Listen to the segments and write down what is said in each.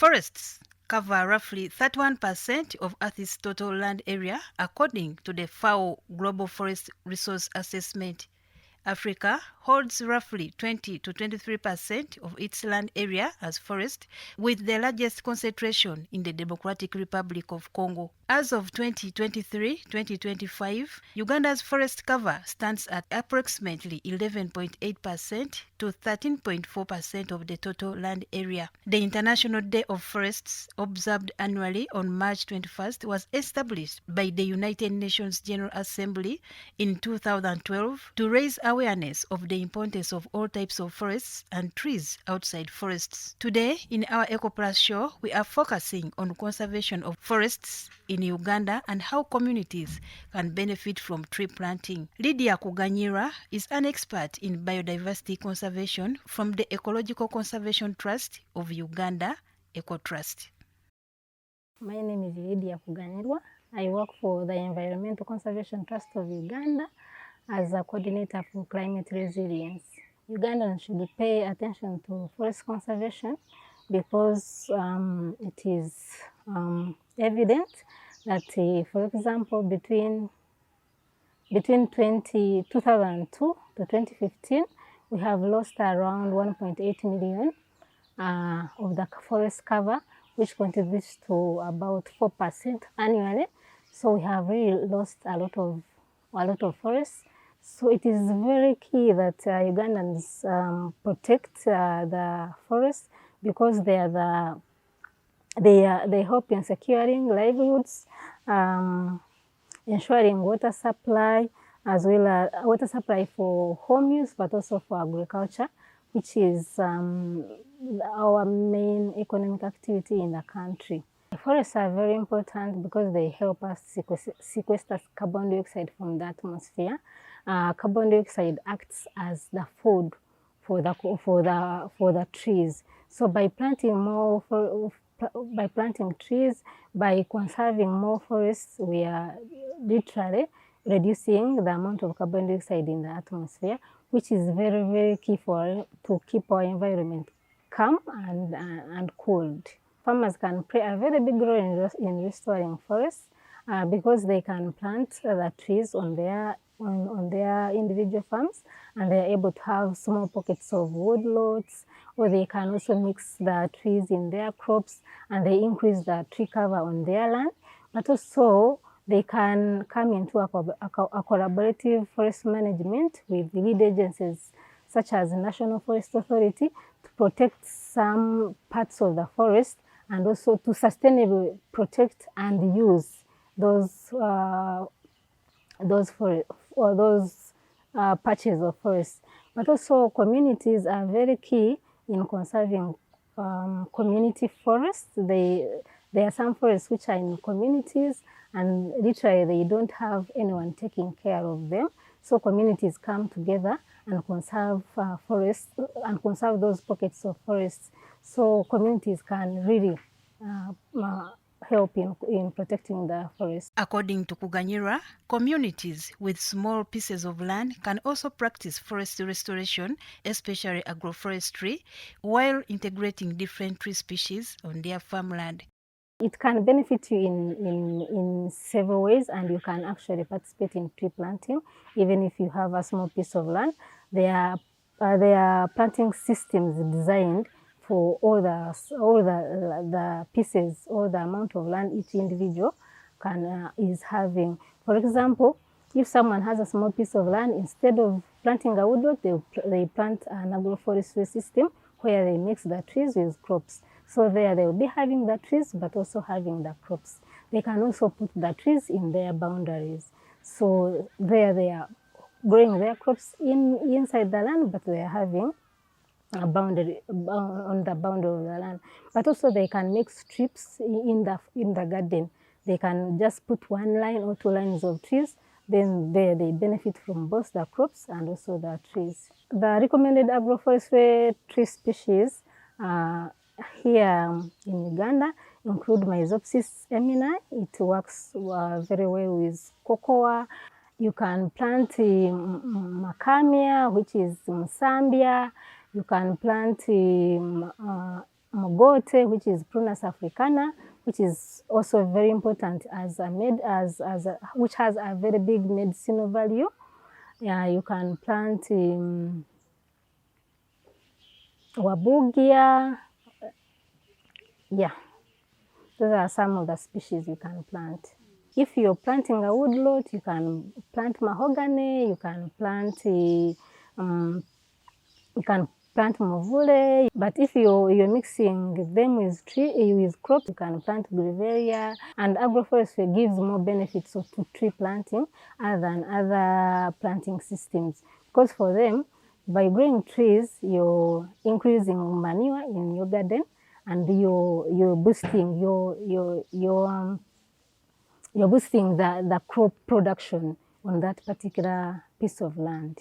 Forests cover roughly 31% of Earth's total land area, according to the FAO Global Forest Resource Assessment. Africa holds roughly 20 to 23% of its land area as forest, with the largest concentration in the Democratic Republic of Congo. As of 2023-2025, Uganda's forest cover stands at approximately 11.8% to 13.4% of the total land area. The International Day of Forests, observed annually on March 21st, was established by the United Nations General Assembly in 2012 to raise awareness of the importance of all types of forests and trees outside forests. Today, in our ECOTRUST show, we are focusing on conservation of forests in Uganda and how communities can benefit from tree planting. Lydia Kuganyira is an expert in biodiversity conservation from the Ecological Conservation Trust of Uganda, ECOTRUST. My name is Lydia Kuganyira. I work for the Environmental Conservation Trust of Uganda as a coordinator for climate resilience. Ugandans should pay attention to forest conservation because it is evident that, for example, between 2002 to 2015, we have lost around 1.8 million of the forest cover, which contributes to about 4% annually. So we have really lost a lot of forests. So it is very key that Ugandans protect the forests because they help in securing livelihoods, ensuring water supply, as well as water supply for home use, but also for agriculture, which is our main economic activity in the country. Forests are very important because they help us sequester carbon dioxide from the atmosphere. Carbon dioxide acts as the food for the trees. So by planting trees, by conserving more forests, we are literally reducing the amount of carbon dioxide in the atmosphere, which is very, very key to keep our environment calm and cooled. Farmers can play a very big role in restoring forests because they can plant the trees on their individual farms, and they are able to have small pockets of woodlots, or they can also mix the trees in their crops and they increase the tree cover on their land. But also they can come into a collaborative forest management with lead agencies such as the National Forest Authority to protect some parts of the forest and also to sustainably protect and use those patches of forest. But also communities are very key in conserving community forests. There are some forests which are in communities and literally they don't have anyone taking care of them. So communities come together and conserve forests and conserve those pockets of forests. So communities can really help in protecting the forest. According to Kuganyira, communities with small pieces of land can also practice forest restoration, especially agroforestry, while integrating different tree species on their farmland. It can benefit you in several ways, and you can actually participate in tree planting even if you have a small piece of land. There are planting systems designed for all the pieces or the amount of land each individual is having. For example, if someone has a small piece of land, instead of planting a woodlot, they plant an agroforestry system where they mix the trees with crops. So there they will be having the trees, but also having the crops. They can also put the trees in their boundaries. So there they are growing their crops inside the land, but they are having a boundary on the boundary of the land. But also they can make strips in the garden. They can just put one line or two lines of trees. Then there they benefit from both the crops and also the trees. The recommended agroforestry tree species here in Uganda include Myzopsis eminai. It works very well with cocoa. You can plant macamia, which is Musambia. You can plant mogote, which is Prunus africana, which is also very important which has a very big medicinal value. Yeah, you can plant wabugia. Yeah, those are some of the species you can plant. If you're planting a woodlot, you can plant mahogany, you can plant movule. But if you're mixing them with crops, you can plant grevillea. And agroforestry gives more benefits to tree planting other than other planting systems. Because for them, by growing trees, you're increasing manure in your garden, and you're boosting the crop production on that particular piece of land.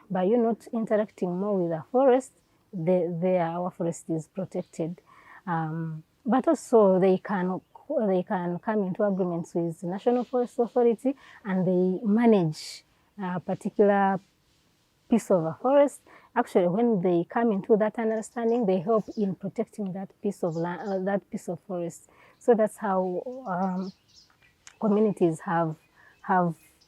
By you not interacting more with the forest, our forest is protected. But also they can come into agreements with the National Forest Authority, and they manage a particular piece of a forest. Actually, when they come into that understanding, they help in protecting that piece of land, that piece of forest. So that's how communities have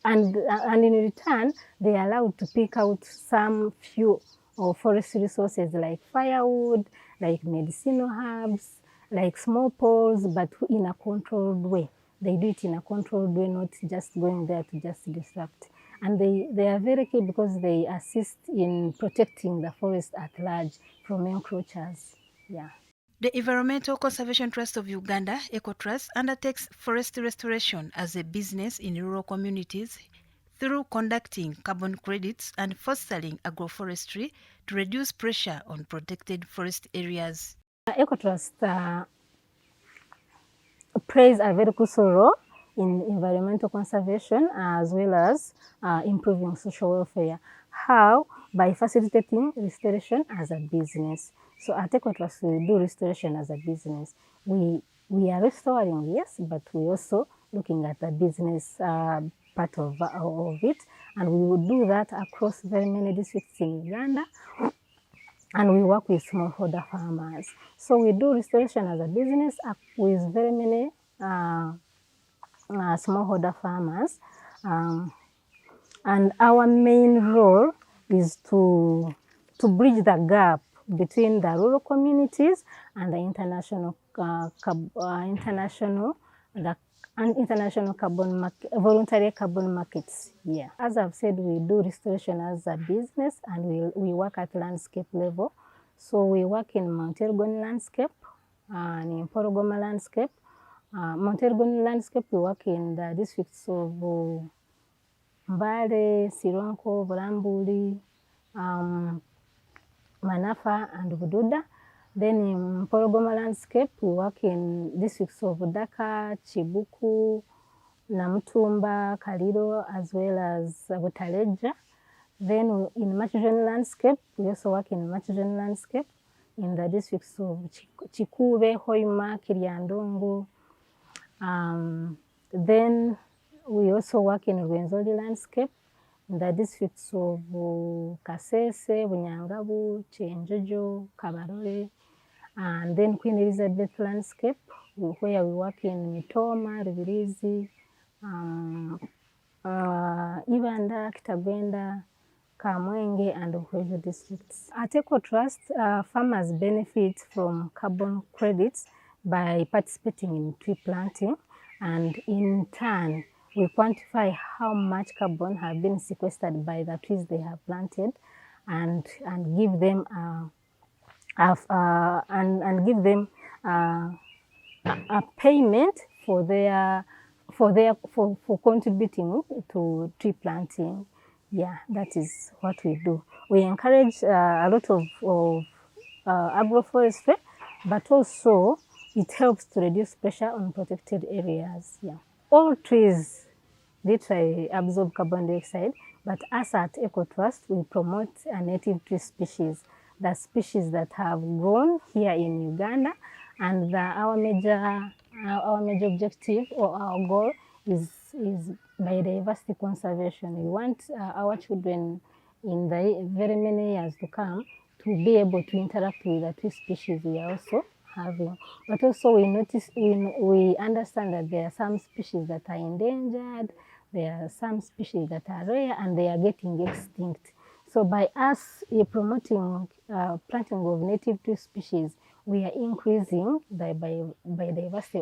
and in return they are allowed to pick out some few of forest resources like firewood, like medicinal herbs, like small poles, but in a controlled way. They do it in a controlled way, not just going there to just disrupt. And they are very key because they assist in protecting the forest at large from encroachers. Yeah. The Environmental Conservation Trust of Uganda, ECOTRUST, undertakes forest restoration as a business in rural communities through conducting carbon credits and fostering agroforestry to reduce pressure on protected forest areas. ECOTRUST plays a very crucial role in environmental conservation as well as improving social welfare. How? By facilitating restoration as a business. So at ECOTRUST, we do restoration as a business. We are restoring, yes, but we're also looking at the business part of it, and we will do that across very many districts in Uganda. And we work with smallholder farmers. So we do restoration as a business with very many smallholder farmers. And our main role is to bridge the gap between the rural communities and the international voluntary carbon markets. Yeah. As I've said, we do restoration as a business, and we work at landscape level. So we work in Mount Elgon landscape and in Porogoma landscape. Mount Elgon landscape, we work in the districts of Mbale, Sironko, Bulambuli, Manafa, and Bududa. Then in Porogoma landscape, we work in districts of Daka, Chibuku, Namutumba, Kaliro, as well as Butaleja. Then in Machijoni landscape, we also work in Machijoni landscape in the districts of Chikube, Hoima, Kiriandongo. Then we also work in Rwenzori landscape in the districts of Kasese, Bunyangabu, Chenjojo, Kabarole. And then Queen Elizabeth landscape, where we work in Mitoma, Rubirizi, Ibanda, Kitagwenda, Kamwenge, and Uhwejo districts. At ECOTRUST, farmers benefit from carbon credits by participating in tree planting, and in turn, we quantify how much carbon have been sequestered by the trees they have planted, and give them a payment for contributing to tree planting. Yeah, that is what we do. We encourage a lot of agroforestry, but also it helps to reduce pressure on protected areas. Yeah, all trees literally absorb carbon dioxide, but us at ECOTRUST, we promote a native tree species, the species that have grown here in Uganda, and our major objective or our goal is biodiversity conservation. We want our children in the very many years to come to be able to interact with the tree species we are also having. But also we understand that there are some species that are endangered, there are some species that are rare, and they are getting extinct. So by us promoting planting of native tree species, we are increasing the biodiversity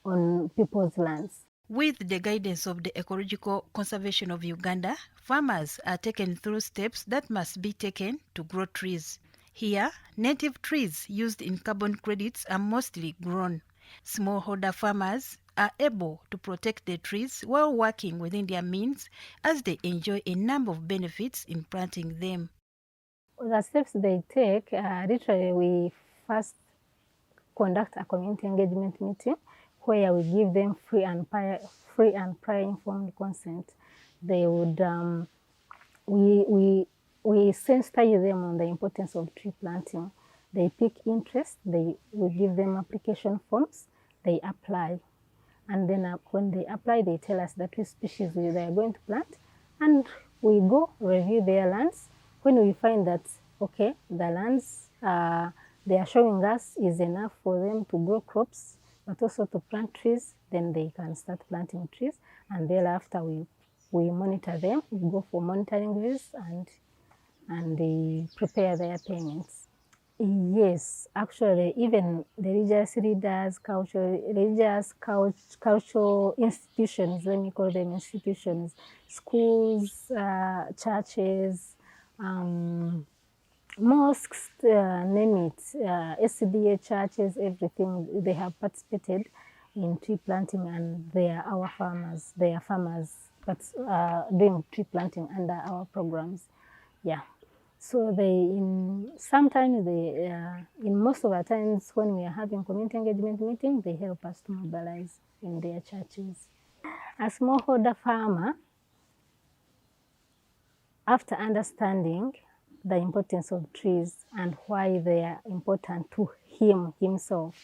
on people's lands. With the guidance of the Ecological Conservation of Uganda, farmers are taken through steps that must be taken to grow trees. Here, native trees used in carbon credits are mostly grown. Smallholder farmers are able to protect the trees while working within their means as they enjoy a number of benefits in planting them. The steps they take, literally we first conduct a community engagement meeting where we give them free and prior informed consent. They would we sensitize them on the importance of tree planting. They pick interest. We give them application forms. They apply, and then when they apply, they tell us that which species they are going to plant, and we go review their lands. When we find that okay, the lands they are showing us is enough for them to grow crops, but also to plant trees, then they can start planting trees, and thereafter we monitor them. We go for monitoring views and they prepare their payments. Yes, actually, even religious leaders, cultural institutions, let me call them institutions, schools, churches, mosques, name it, SCDA churches, everything, they have participated in tree planting, and they are our farmers. They are farmers, but doing tree planting under our programs. Yeah. So sometimes in most of the times when we are having community engagement meetings, they help us to mobilize in their churches. A smallholder farmer, after understanding the importance of trees and why they are important to himself,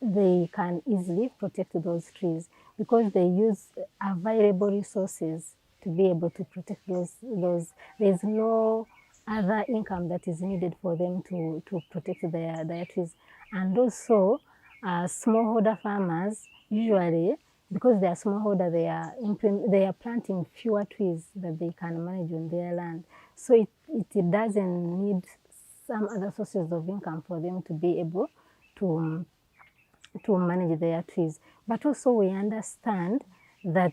they can easily protect those trees because they use available resources to be able to protect those. There's no other income that is needed for them to protect their trees. And also, smallholder farmers usually, because they are smallholder, they are planting fewer trees that they can manage on their land. So it doesn't need some other sources of income for them to be able to manage their trees. But also we understand that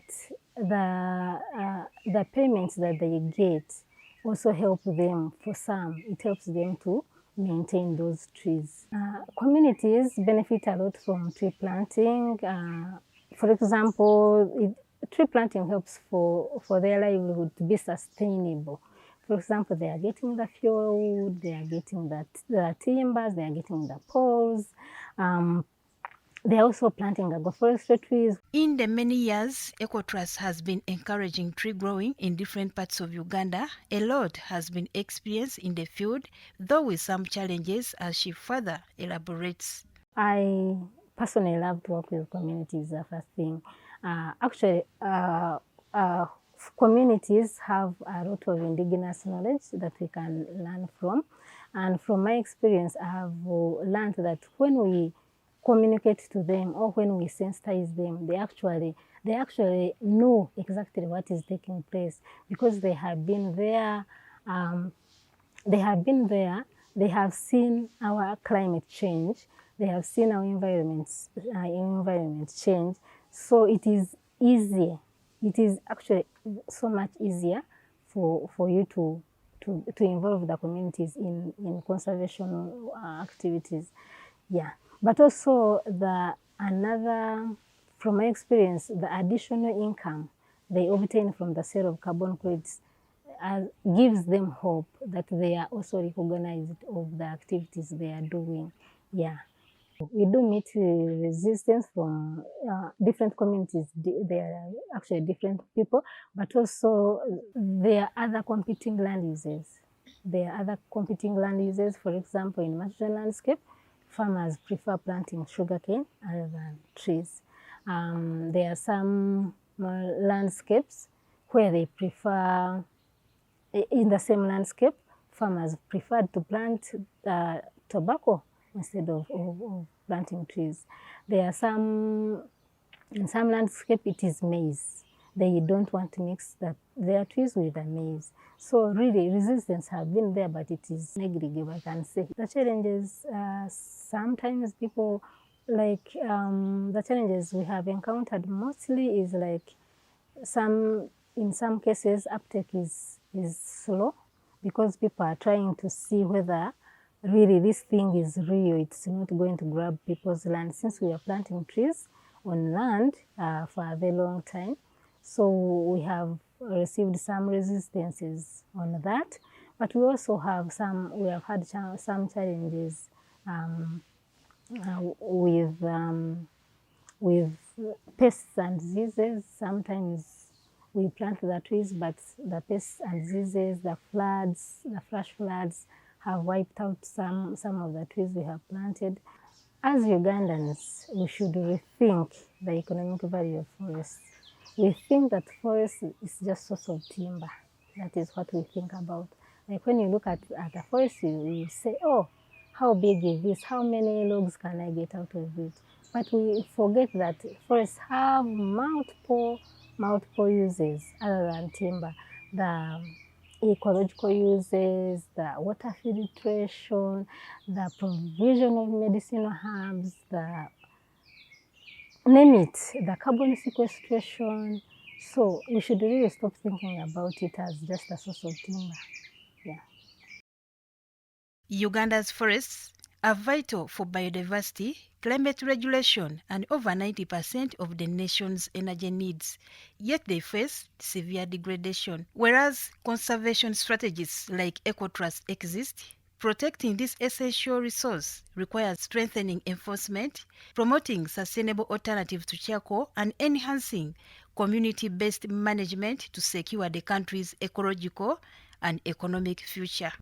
the payments that they get also help them. For some, it helps them to maintain those trees. Communities benefit a lot from tree planting. For example, tree planting helps for their livelihood to be sustainable. For example, they are getting the fuel, they are getting the timbers, they are getting the poles. They are also planting agroforestry trees. In the many years, ECOTRUST has been encouraging tree growing in different parts of Uganda. A lot has been experienced in the field, though with some challenges, as she further elaborates. I personally love to work with communities, the first thing. Actually, communities have a lot of indigenous knowledge that we can learn from. And from my experience, I have learned that when we communicate to them or when we sensitize them, they actually know exactly what is taking place because they have been there. They have seen our climate change. They have seen our environment change. So it is easier. It is actually so much easier for you to involve the communities in conservation activities. Yeah. But also from my experience, the additional income they obtain from the sale of carbon credits gives them hope that they are also recognized of the activities they are doing. Yeah. We do meet resistance from different communities. They are actually different people, but also there are other competing land uses. For example, in marginal landscape, farmers prefer planting sugarcane other than trees. There are some landscapes where they prefer, in the same landscape, farmers prefer to plant tobacco instead of planting trees. There are some, in some landscape it is maize. They don't want to mix their trees with the maize. So really resistance have been there, but it is negligible, I can say. The challenges, sometimes people like, the challenges we have encountered mostly is like in some cases uptake is slow, because people are trying to see whether really this thing is real, it's not going to grab people's land, since we are planting trees on land for a very long time. So we have received some resistances on that, but we also have we have had some challenges with pests and diseases. Sometimes we plant the trees, but the pests and diseases, the flash floods have wiped out some of the trees we have planted. As Ugandans, we should rethink the economic value of forests. We think that forest is just source of timber. That is what we think about. Like when you look at a forest, you say, oh, how big is this? How many logs can I get out of it? But we forget that forests have multiple uses other than timber. The ecological uses, the water filtration, the provision of medicinal herbs, name it, the carbon sequestration. So we should really stop thinking about it as just a source of timber. Yeah. Uganda's forests are vital for biodiversity, climate regulation, and over 90% of the nation's energy needs. Yet they face severe degradation. Whereas conservation strategies like ECOTRUST exist, protecting this essential resource requires strengthening enforcement, promoting sustainable alternatives to charcoal, and enhancing community-based management to secure the country's ecological and economic future.